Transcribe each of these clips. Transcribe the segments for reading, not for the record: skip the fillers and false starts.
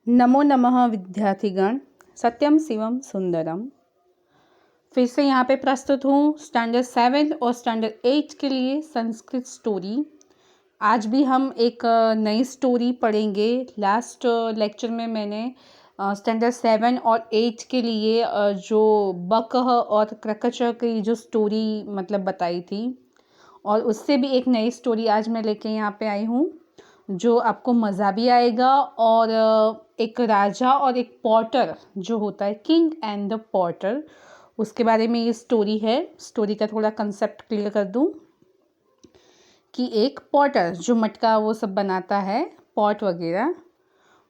नमो नमः विद्यार्थीगण। सत्यम शिवम सुंदरम। फिर से यहाँ पे प्रस्तुत हूँ स्टैंडर्ड 7 और स्टैंडर्ड 8 के लिए संस्कृत स्टोरी। आज भी हम एक नई स्टोरी पढ़ेंगे। लास्ट लेक्चर में मैंने स्टैंडर्ड 7 और 8 के लिए जो बकह और क्रकचर की जो स्टोरी मतलब बताई थी, और उससे भी एक नई स्टोरी आज मैं लेके यहाँ पे आई हूँ जो आपको मज़ा भी आएगा। और एक राजा और एक पॉटर जो होता है, किंग एंड द पॉटर, उसके बारे में ये स्टोरी है। स्टोरी का थोड़ा कंसेप्ट क्लियर कर दूँ कि एक पॉटर जो मटका वो सब बनाता है, पॉट वगैरह,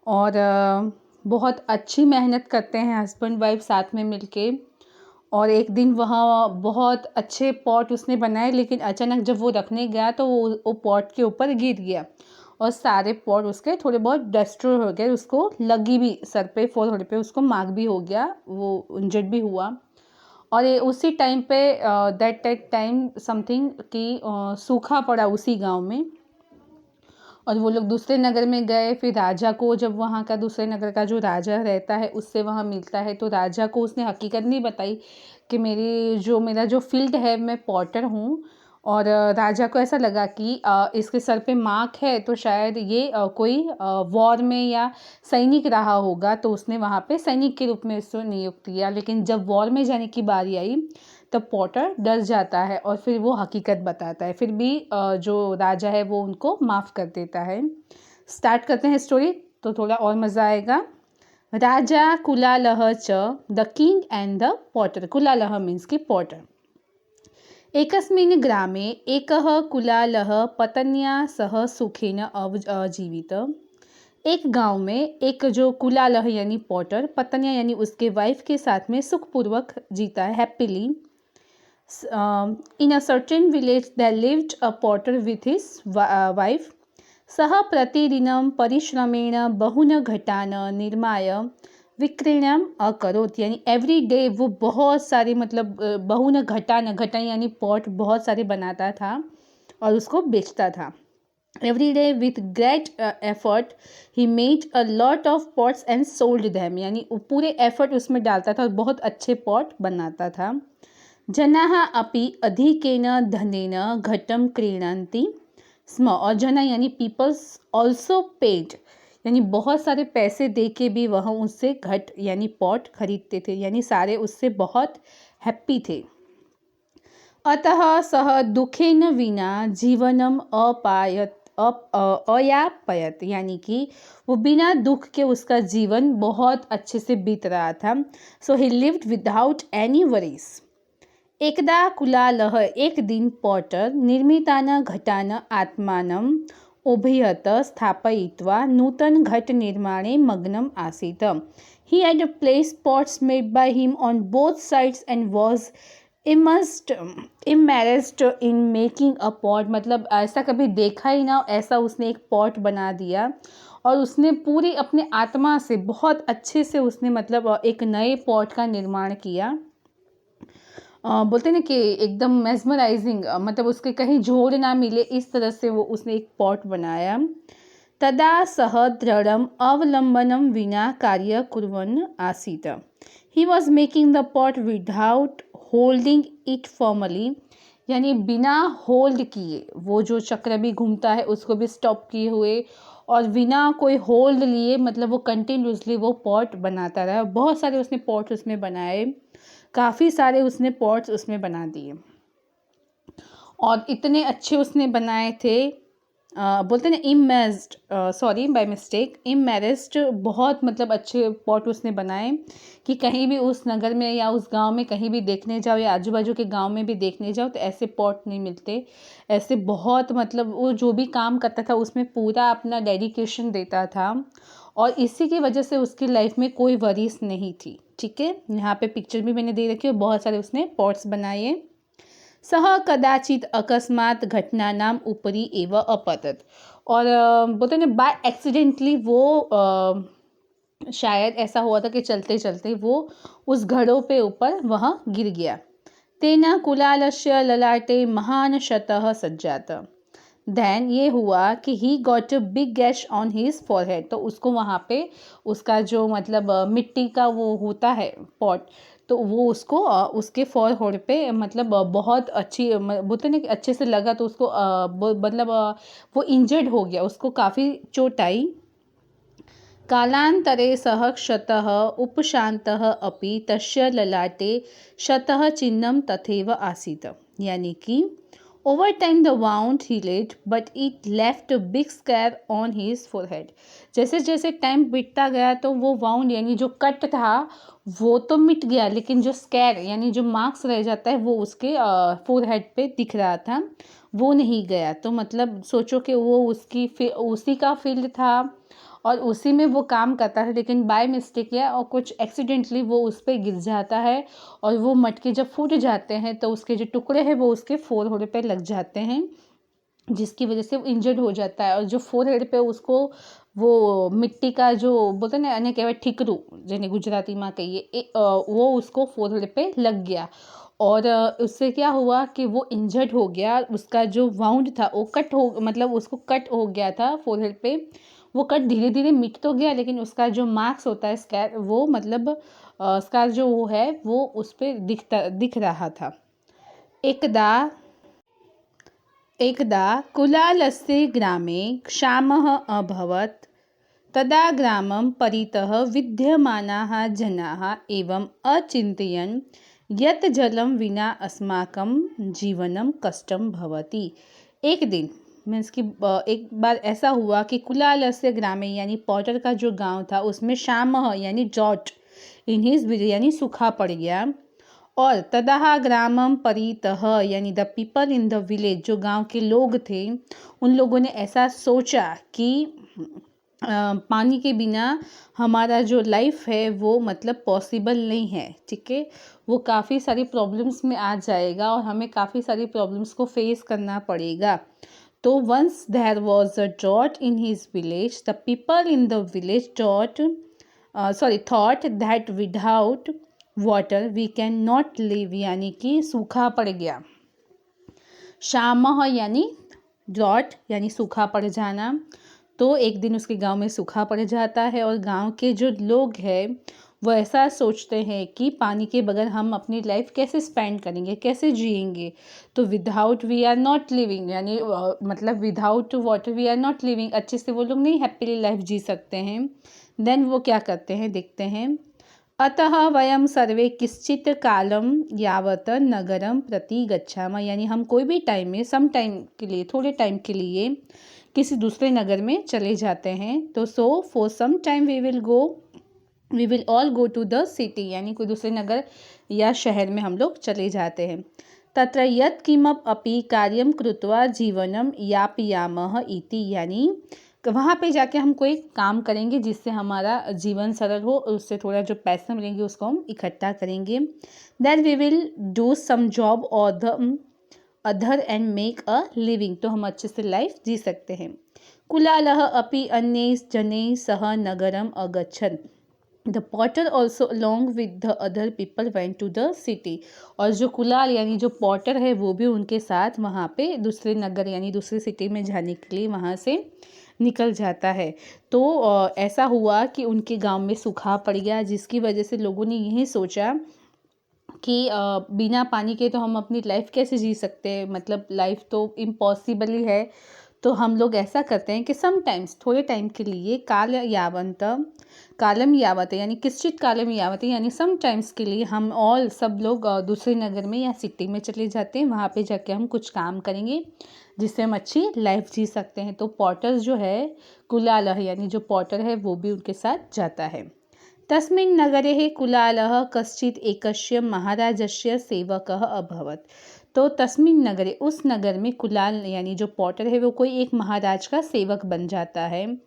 और बहुत अच्छी मेहनत करते हैं हस्बैंड वाइफ साथ में मिलके। और एक दिन वहाँ बहुत अच्छे पॉट उसने बनाए, लेकिन अचानक जब वो रखने गया तो वो पॉट के ऊपर गिर गया और सारे पॉट उसके थोड़े बहुत डिस्ट्रॉय हो गए। उसको लगी भी सर पे, फोरहेड पे उसको मार्क भी हो गया, वो इंजर्ड भी हुआ। और ये उसी टाइम पे दैट टाइम समथिंग कि सूखा पड़ा उसी गांव में, और वो लोग दूसरे नगर में गए। फिर राजा को, जब वहाँ का दूसरे नगर का जो राजा रहता है उससे वहाँ मिलता है, तो राजा को उसने हकीकत नहीं बताई कि मेरा जो फील्ड है, मैं पॉटर हूँ। और राजा को ऐसा लगा कि इसके सर पे मार्क है तो शायद ये कोई वॉर में या सैनिक रहा होगा, तो उसने वहाँ पे सैनिक के रूप में इसको नियुक्त किया। लेकिन जब वॉर में जाने की बारी आई तब पॉटर डर जाता है और फिर वो हकीकत बताता है। फिर भी जो राजा है वो उनको माफ़ कर देता है। स्टार्ट करते हैं स्टोरी तो थोड़ा और मज़ा आएगा। राजा कुलालह च, the king and the potter. कुलालह मीन्स की पॉटर। एकस्मिन् ग्रामे एकः कुलालः पत्न्या सह सुखेन अजीवित। एक गांव में एक जो कुलालह यानी पॉटर, पत्नियाँ यानी उसके वाइफ के साथ में सुखपूर्वक जीता है, happily. In a certain village there lived a potter with his wife. सः प्रतिदिनं परिश्रमेण बहुन घटान निर्माय विक्रयणम अकरोत्। यानी एवरी डे वो बहुत सारे मतलब बहुन घटान, घटान यानी पॉट बहुत सारे बनाता था और उसको बेचता था। Every day with great effort he made a lot of pots and sold them. यानी पूरे एफर्ट उसमें डालता था और बहुत अच्छे पॉट बनाता था। जनाः अपि अधिकेन धनेन घटं क्रीणन्ति स्म। और जना यानी पीपल्स ऑल्सो पेड, यानी बहुत सारे पैसे दे के भी वह उससे घट यानी पॉट खरीदते थे, यानी सारे उससे बहुत हैप्पी थे। अतः सह दुखेन विना जीवनम अयापयत, यानी कि वो बिना दुख के उसका जीवन बहुत अच्छे से बीत रहा था। So he lived without any worries. एकदा कुलालः, एक दिन पॉटर, निर्मितान घटान आत्मानम् उभयत स्थापयित्वा नूतन घट निर्माणे मग्नम आसीत्। He had placed pots made by him on both sides and was immersed in making a pot। मतलब ऐसा कभी देखा ही ना, ऐसा उसने एक पॉट बना दिया और उसने पूरी अपने आत्मा से बहुत अच्छे से उसने मतलब एक नए पॉट का निर्माण किया। बोलते ना कि एकदम मेस्मराइजिंग, मतलब उसके कहीं जोड़ ना मिले, इस तरह से वो उसने एक पॉट बनाया। तदा सह दृढ़म अवलंबनम विना कार्य कुर्वन् आसीत्। He was making the pot without holding it formally, यानी बिना होल्ड किए, वो जो चक्र भी घूमता है उसको भी स्टॉप किए हुए और बिना कोई होल्ड लिए, मतलब वो कंटिन्यूसली वो पॉट बनाता रहा। बहुत सारे उसने पॉट उसमें बनाए, काफ़ी सारे उसने पॉट्स उसमें बना दिए और इतने अच्छे उसने बनाए थे। बोलते ना इमेज्ड, सॉरी बाय मिस्टेक, इमेरेस्ड, बहुत मतलब अच्छे पॉट उसने बनाए कि कहीं भी उस नगर में या उस गांव में कहीं भी देखने जाओ या आजू बाजू के गांव में भी देखने जाओ तो ऐसे पॉट नहीं मिलते। ऐसे बहुत मतलब वो जो भी काम करता था उसमें पूरा अपना डेडिकेशन देता था और इसी की वजह से उसकी लाइफ में कोई वरीज नहीं थी। ठीक है, यहाँ पे पिक्चर भी मैंने दे रखी है, बहुत सारे उसने पॉट्स बनाए। सह कदाचित अकस्मात घटना नाम ऊपरी एवं अपतत। और बोलते ना बाय एक्सीडेंटली वो शायद ऐसा हुआ था कि चलते चलते वो उस घड़ों पे ऊपर वह गिर गया। तेना कुलालस्य ललाटे महान शतः सज्जात। देन ये हुआ कि he got a big gas on his forehead, तो उसको वहाँ पे उसका जो मतलब मिट्टी का वो होता है पॉट, तो वो उसको उसके फॉरहेड पे मतलब बहुत अच्छी बोलते ना कि अच्छे से लगा, तो उसको मतलब वो इंजर्ड हो गया, उसको काफ़ी चोट आई। कालांतरे सः क्षतः उपशान्तः अपि तस्य ललाटे क्षतः चिह्नं तथैव आसीत्, यानी कि over time the wound healed but it left a big scar on his forehead. जैसे जैसे टाइम बीतता गया तो वो वाउंड यानी जो कट था वो तो मिट गया, लेकिन जो स्कैर यानी जो मार्क्स रह जाता है वो उसके फोरहेड पे दिख रहा था, वो नहीं गया। तो मतलब सोचो कि वो उसी का फील्ड था और उसी में वो काम करता है, लेकिन बाय मिस्टेक या और कुछ एक्सीडेंटली वो उस पर गिर जाता है और वो मटके जब फूट जाते हैं तो उसके जो टुकड़े हैं वो उसके फोरहेड पे लग जाते हैं, जिसकी वजह से वो इंजर्ड हो जाता है। और जो फोरहेड पे उसको वो मिट्टी का जो बोलते हैं ना अने कहवाय ठीकरू जेने गुजरातीમાં कहिए वो उसको फोरहेड पे लग गया और उससे क्या हुआ कि वो इंजर्ड हो गया, उसका जो वाउंड था वो कट हो मतलब उसको कट हो गया था फोरहेड पे। वो कट धीरे धीरे मिट तो गया, लेकिन उसका जो मार्क्स होता है स्कैर वो मतलब स्कार जो वो है वो उस पर दिख रहा था। एकदा कुलालस्य ग्रामे क्षामः अभवत्। तदा ग्रामं परितः विद्यमानाः जनाः एवं अचिन्तयन् यत् जलं विना अस्माकं जीवनं कष्टं भवति। एक दिन मीन्स कि एक बार ऐसा हुआ कि कुलालस्य ग्रामे यानी पॉटर का जो गांव था उसमें क्षामः यानी ड्रॉट इन हिज यानी सूखा पड़ गया। और तदाह ग्रामम परितः यानी the people in the village जो गांव के लोग थे उन लोगों ने ऐसा सोचा कि पानी के बिना हमारा जो लाइफ है वो मतलब पॉसिबल नहीं है, ठीक है, वो काफ़ी सारी प्रॉब्लम्स में आ जाएगा और हमें काफ़ी सारी प्रॉब्लम्स को फेस करना पड़ेगा। तो once there was a drought in his village the people in the village thought that without water we can not live, यानी कि सूखा पड़ गया। क्षामः यानी ड्रॉट यानी सूखा पड़ जाना। तो एक दिन उसके गांव में सूखा पड़ जाता है और गांव के जो लोग हैं वो ऐसा सोचते हैं कि पानी के बगैर हम अपनी लाइफ कैसे स्पेंड करेंगे, कैसे जिएंगे। तो without we are not living यानी मतलब without water we are not living, अच्छे से वो लोग नहीं हैप्पीली लाइफ जी सकते हैं। देन वो क्या करते हैं देखते हैं। अतः वयं सर्वे किश्चित कालम यावत नगरम प्रति गच्छामः, यानी हम कोई भी टाइम में सम टाइम के लिए थोड़े टाइम के लिए किसी दूसरे नगर में चले जाते हैं। तो so for some time we will all go to the city, यानी कोई दूसरे नगर या शहर में हम लोग चले जाते हैं। तत्र यत् किमप अपि कार्यम कृत्वा जीवनम यापयामः इति, यानी वहाँ पे जाके हम कोई काम करेंगे जिससे हमारा जीवन सरल हो, उससे थोड़ा जो पैसे मिलेंगे उसको हम इकट्ठा करेंगे। That we will do some job or other and make a living, तो हम अच्छे से लाइफ जी सकते हैं। कुलालः अपि अन्य जनैः सह नगरम अगच्छन्। The potter also along with the other people went to the city, और जो कुलाल यानी जो पॉटर है वो भी उनके साथ वहाँ पे दूसरे नगर यानी दूसरी सिटी में जाने के लिए वहाँ से निकल जाता है। तो ऐसा हुआ कि उनके गांव में सूखा पड़ गया, जिसकी वजह से लोगों ने यही सोचा कि बिना पानी के तो हम अपनी लाइफ कैसे जी सकते हैं, मतलब लाइफ तो इम्पॉसिबल ही है। तो हम लोग ऐसा करते हैं कि समटाइम्स थोड़े टाइम के लिए कालम यावत यानी किश्चित कालम यावत यानी समटाइम्स के लिए हम और सब लोग दूसरे नगर में या सिटी में चले जाते हैं, वहाँ पे जाके हम कुछ काम करेंगे जिससे हम अच्छी लाइफ जी सकते हैं। तो पॉटर्स जो है कुलालः यानी जो पॉटर है वो भी उनके साथ जाता है। तस्मिन् नगरे कुलालः कश्चित् एकस्य महाराजस्य सेवकः अभवत्। तो तस्मिन् नगरे उस नगर में कुलाल यानी जो पॉटर है वो कोई एक महाराज का सेवक बन जाता है।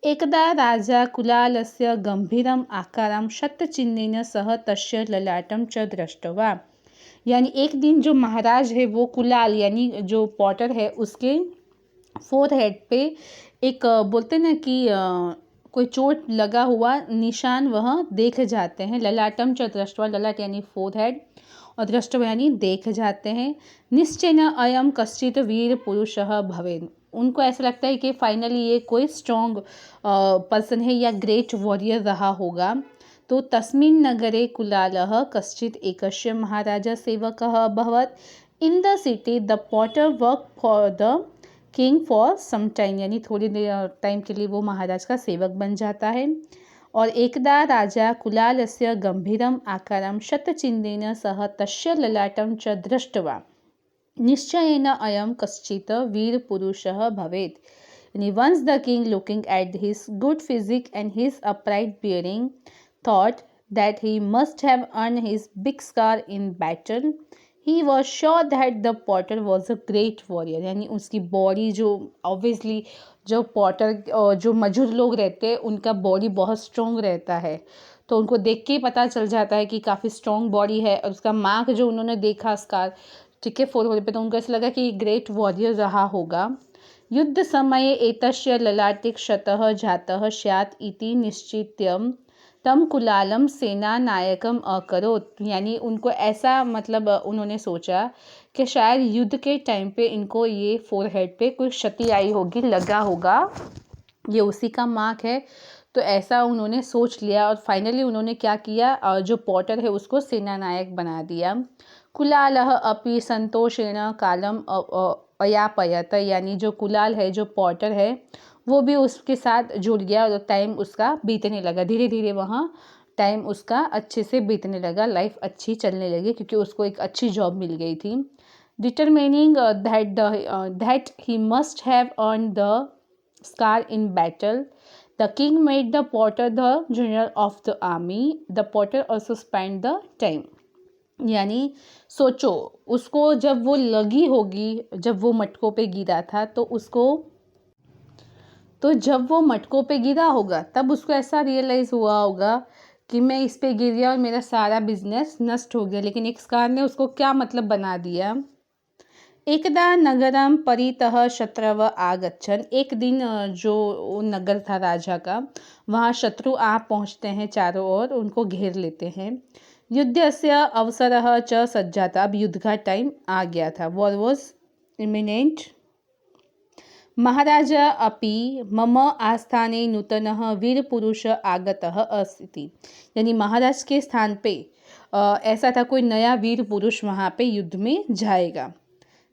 एकदा राजा कुलालस्य गंभीरम आकारं शतचिह्नेन सह तस्य ललाटं च दृष्ट्वा, यानी एक दिन जो महाराज है वो कुलाल यानी जो पॉटर है उसके फोरहेड पे एक बोलते ना कि कोई चोट लगा हुआ निशान वह देख जाते हैं। ललाटम च दृष्ट्वा, ललाट यानी फोरहेड और दृष्टवा यानी देख जाते हैं। निश्चयेन अयम कश्चित वीर पुरुषः भवेत्, उनको ऐसा लगता है कि फाइनली ये कोई स्ट्रॉन्ग पर्सन है या ग्रेट वॉरियर रहा होगा। तो तस्मिन् नगरे कुलालः कश्चित् एकस्य महाराजा सेवकः अभवत्। In the city the potter work for the king for some time, यानी थोड़ी देर टाइम के लिए वो महाराज का सेवक बन जाता है। और एकदा राजा कुलालस्य गंभीरम आकारं शतचिन्तेन सह तस्य ललाटं च दृष्ट्वा निश्चयेन अयं कश्चित् वीरपुरुषः भवेत्। Once the king, looking at his good physique and his upright bearing, thought that he must have earned his big scar in battle. He was sure that the potter was a great warrior. यानी उसकी body जो obviously जो Potter जो मजूर लोग रहते हैं उनका बॉडी बहुत स्ट्रॉन्ग रहता है, तो उनको देख के ही पता चल जाता है कि काफ़ी स्ट्रॉन्ग बॉडी है। और उसका मार्क जो उन्होंने देखा स्कार, ठीक है, फोरहेड पे, तो उनको ऐसा लगा कि ग्रेट वॉरियर रहा होगा। युद्ध समये एतस्य ललाटे क्षतः जातः स्यात् इति निश्चित्यं तम कुलालम सेना नायकम अकरोत्। यानी उनको ऐसा मतलब उन्होंने सोचा कि शायद युद्ध के टाइम पे इनको ये फोरहेड पे कोई क्षति आई होगी, लगा होगा, ये उसी का मार्क है। तो ऐसा उन्होंने सोच लिया और फाइनली उन्होंने क्या किया, जो पॉटर है उसको सेना नायक बना दिया। कुलालः अपि संतोषेण कालम अयापयत। यानी जो कुलाल है, जो पॉटर है, वो भी उसके साथ जुड़ गया और टाइम उसका बीतने लगा। धीरे धीरे वहाँ टाइम उसका अच्छे से बीतने लगा, लाइफ अच्छी चलने लगी क्योंकि उसको एक अच्छी जॉब मिल गई थी। Determining that he must have earn the scar in battle, the king made the Potter the general of the army. The potter also spend the time. यानी सोचो, उसको जब वो लगी होगी, जब वो मटकों पे गिरा था, तो जब वो मटकों पे गिरा होगा तब उसको ऐसा रियलाइज़ हुआ होगा कि मैं इस पे गिर गया और मेरा सारा बिजनेस नष्ट हो गया। लेकिन एक स्कार ने उसको क्या मतलब बना दिया। एकदा नगरम परितः शत्रव आगच्छन्। एक दिन जो नगर था राजा का, वहाँ शत्रु आ पहुँचते हैं, चारों ओर उनको घेर लेते हैं। युद्धस्य अवसरः च सज्जाता। अब युद्ध का टाइम आ गया था, वॉर वॉज इमिनेंट। महाराजा अपि मम आस्थाने नूतनः वीरपुरुष आगतः अस्ति। यानी महाराज के स्थान पे ऐसा था कोई नया वीर पुरुष वहाँ पे युद्ध में जाएगा।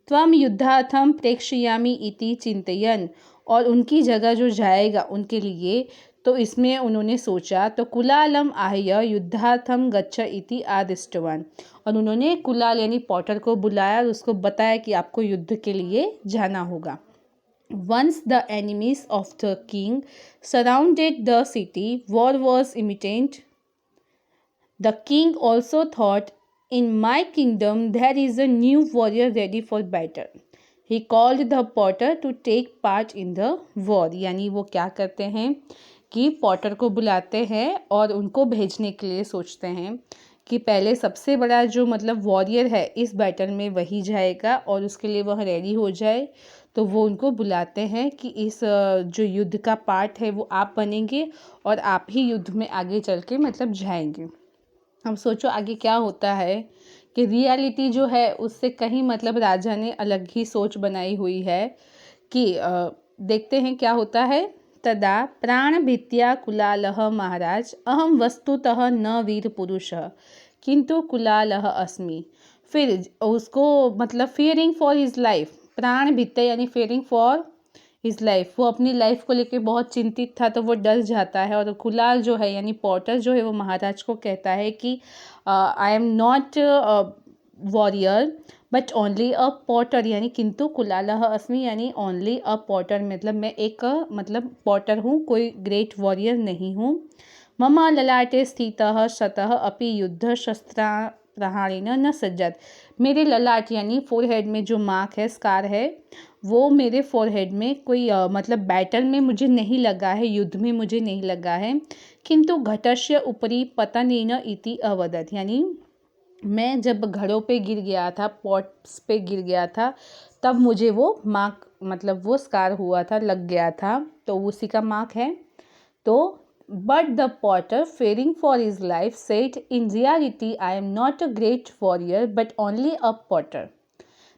त्वं युद्धार्थं प्रेक्षयामि इति चिंतयन्। और उनकी जगह जो जाएगा उनके लिए, तो इसमें उन्होंने सोचा, तो कुलालम आहय युद्धार्थम गच्छ इति आदिष्टवान। और उन्होंने कुलाल यानी पॉटर को बुलाया और उसको बताया कि आपको युद्ध के लिए जाना होगा। Once the enemies of the king surrounded the city, war was imminent. The king also thought, in my kingdom there is a new warrior ready for battle. He called the potter to take part in the war. यानी वो क्या करते हैं कि Potter को बुलाते हैं और उनको भेजने के लिए सोचते हैं कि पहले सबसे बड़ा जो मतलब वॉरियर है इस बैटल में वही जाएगा और उसके लिए वह रेडी हो जाए। तो वो उनको बुलाते हैं कि इस जो युद्ध का पार्ट है वो आप बनेंगे और आप ही युद्ध में आगे चल के मतलब जाएंगे। अब सोचो आगे क्या होता है कि रियलिटी जो है उससे कहीं मतलब राजा ने अलग ही सोच बनाई हुई है कि देखते हैं क्या होता है। तदा प्राणभीत्या कुलालः महाराज अहम वस्तुतः न वीर पुरुषः किंतु कुलालः अस्मि। फिर उसको मतलब फियरिंग फॉर हिज लाइफ, प्राणभीत्या यानी फियरिंग फॉर हिज लाइफ, वो अपनी लाइफ को लेकर बहुत चिंतित था, तो वो डर जाता है। और कुलाल जो है यानी पॉटर जो है वो महाराज को कहता है कि I am not warrior but only a Potter. यानी किंतु कुलालः अस्मि यानी ओनली अ पॉटर, मतलब मैं एक मतलब पॉटर हूँ, कोई ग्रेट वॉरियर नहीं हूँ। मम ललाटे स्थितः शतः अपि युद्ध शस्त्राणेन न सज्जत। मेरे ललाट यानी फोरहेड में जो मार्क है, स्कार है, वो मेरे फोरहेड में कोई मतलब बैटल में मुझे नहीं लगा है, युद्ध में मुझे नहीं लगा है। किंतु घटस्य उपरि पतनेन इति अवदत्। यानी मैं जब घड़ों पे गिर गया था, पॉट्स पे गिर गया था, तब मुझे वो मार्क मतलब वो स्कार हुआ था, लग गया था, तो उसी का मार्क है। तो but the potter, fearing for his life, said, in reality I am not a great warrior but only a potter.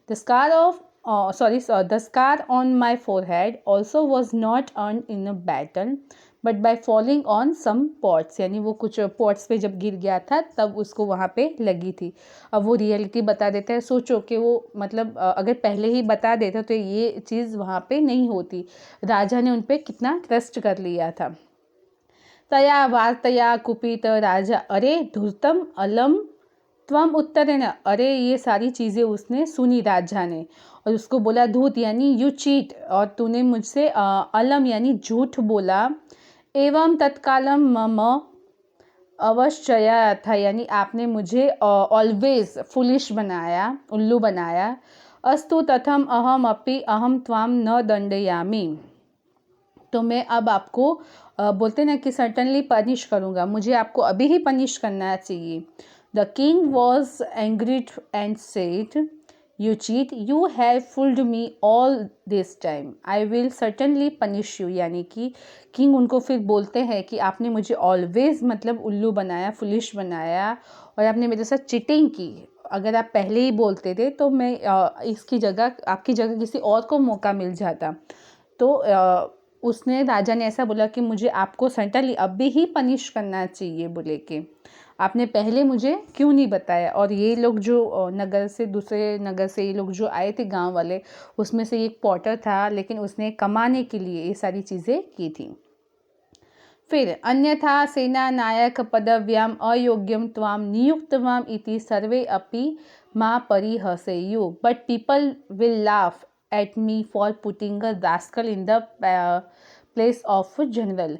The scar of sorry, so the scar on my forehead also was not earned in a battle but by falling on some pots, यानी वो कुछ pots पे जब गिर गया था तब उसको वहाँ पे लगी थी। अब वो रियलिटी बता देता है। सोचो कि वो मतलब अगर पहले ही बता देता तो ये चीज़ वहाँ पे नहीं होती। राजा ने उन पे कितना ट्रस्ट कर लिया था। तया वार्तया कुपित राजा अरे धूर्तम अलम त्वम उत्तरेण, अरे ये सारी चीज़ें उसने सुनी राजा ने और उसको बोला धूत यानी यू चीट, और तूने मुझसे अलम यानी झूठ बोला। एवं तत्कालम मम अवश्चया था, यानी आपने मुझे ऑलवेज फुलिश बनाया, उल्लू बनाया। अस्तु तथम अहम अपि अहम त्वाम न दंडयामि, तो मैं अब आपको बोलते ना कि सर्टनली पनिश करूँगा, मुझे आपको अभी ही पनिश करना चाहिए। The king was angered and said you cheat you have fooled me all this time I will certainly punish you, यानी कि किंग उनको फिर बोलते हैं कि आपने मुझे ऑलवेज मतलब उल्लू बनाया, फुलिश बनाया और आपने मेरे साथ चीटिंग की। अगर आप पहले ही बोलते थे तो मैं इसकी जगह आपकी जगह किसी और को मौका मिल जाता। तो उसने राजा ने ऐसा बोला कि मुझे आपको सर्टनली अभी ही पनिश करना चाहिए, बोले कि आपने पहले मुझे क्यों नहीं बताया। और ये लोग जो नगर से दूसरे नगर से ये लोग जो आए थे गांव वाले, उसमें से एक पॉटर था, लेकिन उसने कमाने के लिए ये सारी चीज़ें की थी। फिर अन्यथा सेना नायक पदव्याम अयोग्यम त्वाम नियुक्तवाम इति सर्वे अपि मा परिहसेयु but people will laugh at me for putting a rascal in the place of general.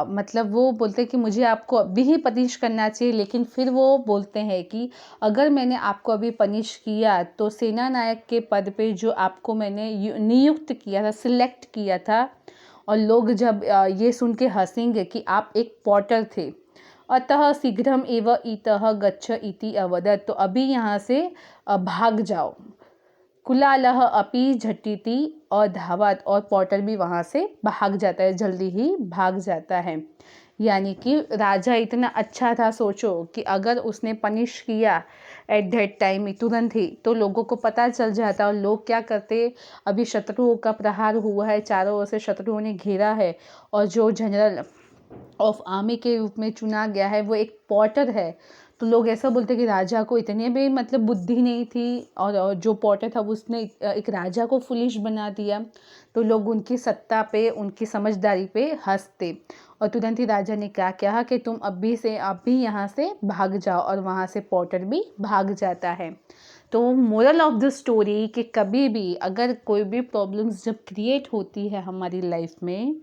मतलब वो बोलते हैं कि मुझे आपको अभी ही पनिश करना चाहिए, लेकिन फिर वो बोलते हैं कि अगर मैंने आपको अभी पनिश किया तो सेना नायक के पद पे जो आपको मैंने नियुक्त किया था, सिलेक्ट किया था, और लोग जब ये सुन के हंसेंगे कि आप एक पॉटर थे। अतः शीघ्रम एव इतः गच्छ इति अवदत्, तो अभी यहाँ से भाग जाओ। कुलालह अपि झटिति अधावत्, और पॉटर भी वहाँ से भाग जाता है, जल्दी ही भाग जाता है। यानी कि राजा इतना अच्छा था, सोचो कि अगर उसने पनिश किया एट दैट टाइम तुरंत ही तो लोगों को पता चल जाता, और लोग क्या करते, अभी शत्रुओं का प्रहार हुआ है, चारों ओर से शत्रुओं ने घेरा है और जो जनरल ऑफ आर्मी के रूप में चुना गया है वो एक पॉटर है। तो लोग ऐसा बोलते कि राजा को इतने भी मतलब बुद्धि नहीं थी, और जो पॉटर था उसने एक राजा को फुलिश बना दिया। तो लोग उनकी सत्ता पे, उनकी समझदारी पे हंसते, और तुरंत ही राजा ने क्या कहा कि तुम अभी यहाँ से भाग जाओ, और वहाँ से पॉटर भी भाग जाता है। तो मोरल ऑफ द स्टोरी कि कभी भी अगर कोई भी प्रॉब्लम्स जब क्रिएट होती है हमारी लाइफ में,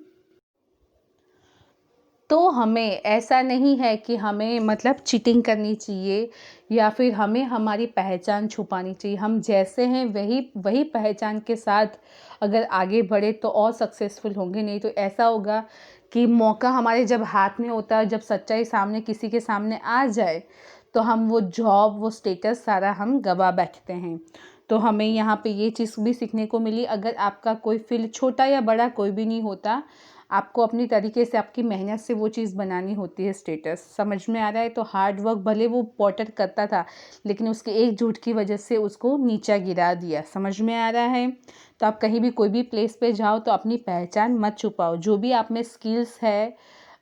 तो हमें ऐसा नहीं है कि हमें मतलब चीटिंग करनी चाहिए या फिर हमें हमारी पहचान छुपानी चाहिए। हम जैसे हैं वही पहचान के साथ अगर आगे बढ़े तो और सक्सेसफुल होंगे। नहीं तो ऐसा होगा कि मौका हमारे जब हाथ में होता है, जब सच्चाई सामने किसी के सामने आ जाए तो हम वो जॉब, वो स्टेटस सारा हम गवा बैठते हैं। तो हमें यहाँ पे ये चीज़ भी सीखने को मिली, अगर आपका कोई फील्ड छोटा या बड़ा कोई भी नहीं होता, आपको अपनी तरीके से आपकी मेहनत से वो चीज़ बनानी होती है स्टेटस। समझ में आ रहा है? तो हार्ड वर्क भले वो पॉटर करता था, लेकिन उसके एक झूठ की वजह से उसको नीचा गिरा दिया। समझ में आ रहा है? तो आप कहीं भी कोई भी प्लेस पे जाओ तो अपनी पहचान मत छुपाओ। जो भी आप में स्किल्स है,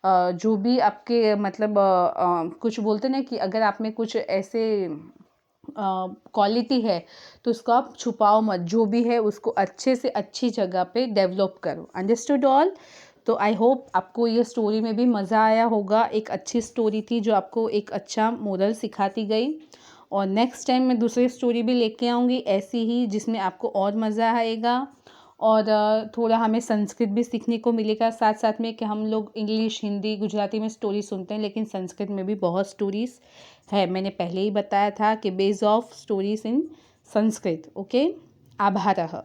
जो भी आपके मतलब कुछ बोलते ना कि अगर आप में कुछ ऐसे क्वालिटी है तो उसको आप छुपाओ मत, जो भी है उसको अच्छे से अच्छी जगह पे डेवलप करो। Understood all? तो आई होप आपको ये स्टोरी में भी मज़ा आया होगा। एक अच्छी स्टोरी थी जो आपको एक अच्छा मोरल सिखाती गई, और नेक्स्ट टाइम मैं दूसरी स्टोरी भी लेके आऊँगी ऐसी ही, जिसमें आपको और मज़ा आएगा और थोड़ा हमें संस्कृत भी सीखने को मिलेगा साथ साथ में। कि हम लोग इंग्लिश, हिंदी, गुजराती में स्टोरी सुनते हैं, लेकिन संस्कृत में भी बहुत स्टोरीज़ है। मैंने पहले ही बताया था कि base of stories in Sanskrit. Okay, आभारः।